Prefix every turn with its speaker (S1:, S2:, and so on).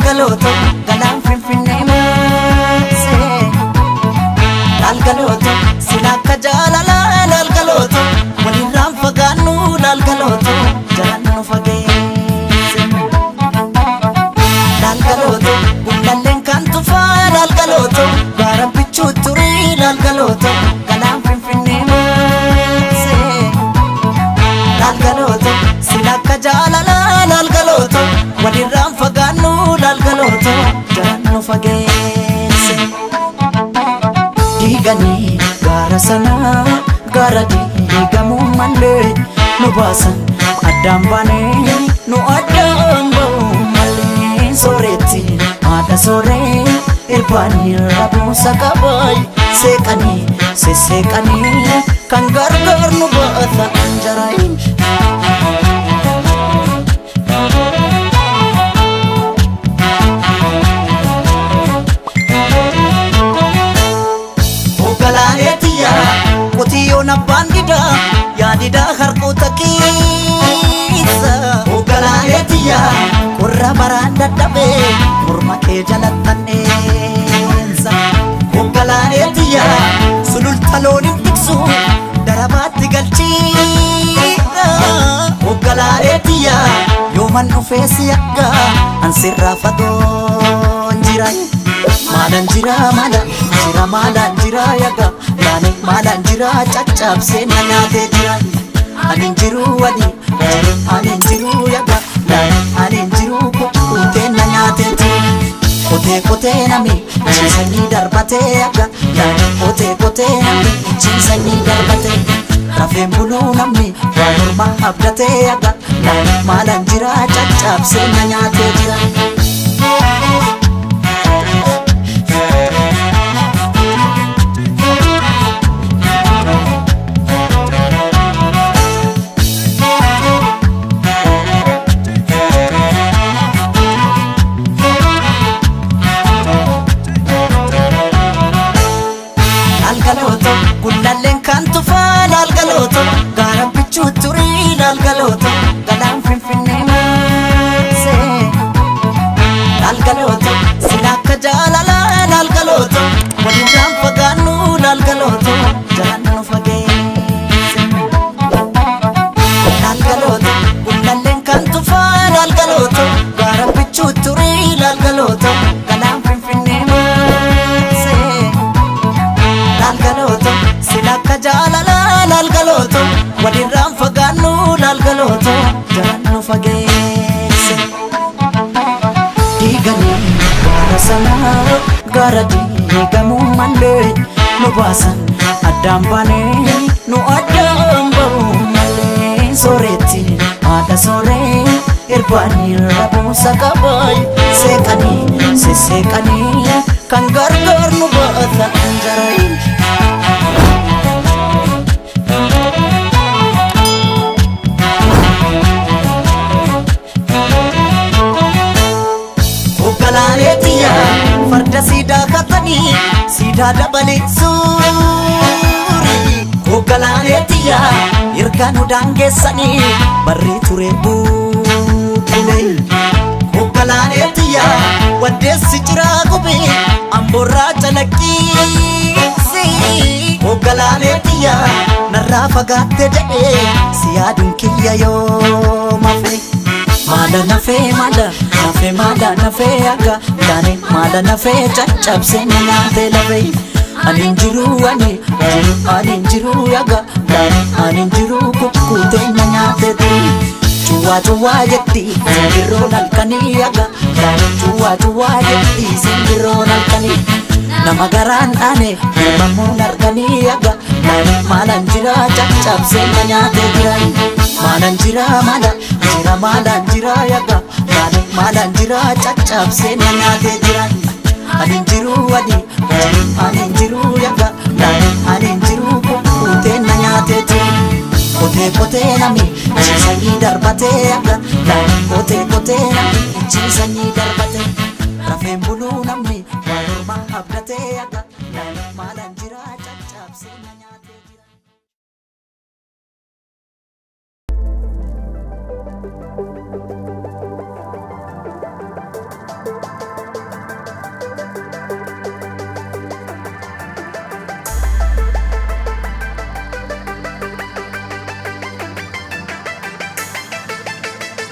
S1: lalgaloto galaan finfinnee maasee lalgaloto silakka jaalalaa lalgaloto walirraan fagaannu lalgaloto jalaan nu fageesse lalgaloto gullalleen kan tufaa lalgaloto gaara bichuu turii lalgaloto galaan finfinnee maasee lalgaloto silakka jaalalaa lalgaloto walirraan fagaannu lalgaloto jalaan nu fageesse diiganii gaara sanaa gaara diigamuu malee nu baasan addaan baanee nu addaan ba'uu malee sooretti haadha sooree irbaanii rabuusa qabaay seeqanii sesseeqanii kan gargaar nu baata anjaraayin Ogalaanetiya qotiyyoon abbaan didaa yaadidaa harkoota keessa Ogalaanetiya qorra baraan dadhabee morma kee jalattanneessa Ogalaanetiya sululta looniin tiksu darabaatti galchiidha Ogalaanetiya yooman dhufeesi akka ansirraa fagoon jira Maalan jira maalan jira yaga Laane maalan jira caccabsee na nyaatee jira Anin jiru yaga Laane anin jiru kukkutee na nyaatee jira Kotee nami ciisanii darbatee yaga Laane kotee nami ciisanii darbatee Rafeen buluu namni waa morma abdatee yaga Laane maalan jira caccabsee na nyaatee jira lalgaloto gullalleen kan tufaa lalgaloto gaara bichuu turii lalgaloto galaan finfinnee maasee lalgaloto silakka jaalalaa lalgaloto walirraan fagaannu lalgaloto jalaan nu fageesse lalgaloto gullalleen kan tufaa lalgaloto gaara bichuu turii lalgaloto galaan finfinnee maasee lalgaloto silakka jaalalaa lalgaloto walirraan fagaannu lalgaloto jalaan nu fageesse diiganii gaara sanaa gaara diigamuu malee nu baasan addaan baanee nu addaan ba'uu malee sooretti haadha sooree irbaanii rabuusa qabaay seeqanii sesseeqanii kan gargaar nu baata anjaraayin Ogalaanetiya farda siidaa katanii siidaa dabalee suuri Ogalaanetiya erga nu daangeessanii barrii ture buubulee Ogalaanetiya waddeessi jiraa gubee amboorraa calaqqiisi Ogalaanetiya narraa fagaatte jedhee si yaaduun kiyya yoo mafe Mala nafe aga Laane mala nafe caccabsee na nyaatee lafee Anin jiru yaga Laane anin jiru kukkutee na nyaatee turi Cuwaa jetti simbirroon halkanii yaga Laane cuwaa jetti simbirroon halkanii Nama garaan dhaane hirmamuun arganii yaga Laane maalan jira caccabsee na nyaatee jira Maalan jira yaga Laane maalan jira caccabsee na nyaatee jira Anin jiru yaga Laane anin jiru kukkutee na nyaatee jira Kotee nami ciisanii darbatee yaga Laane kotee nami ciisanii darbatee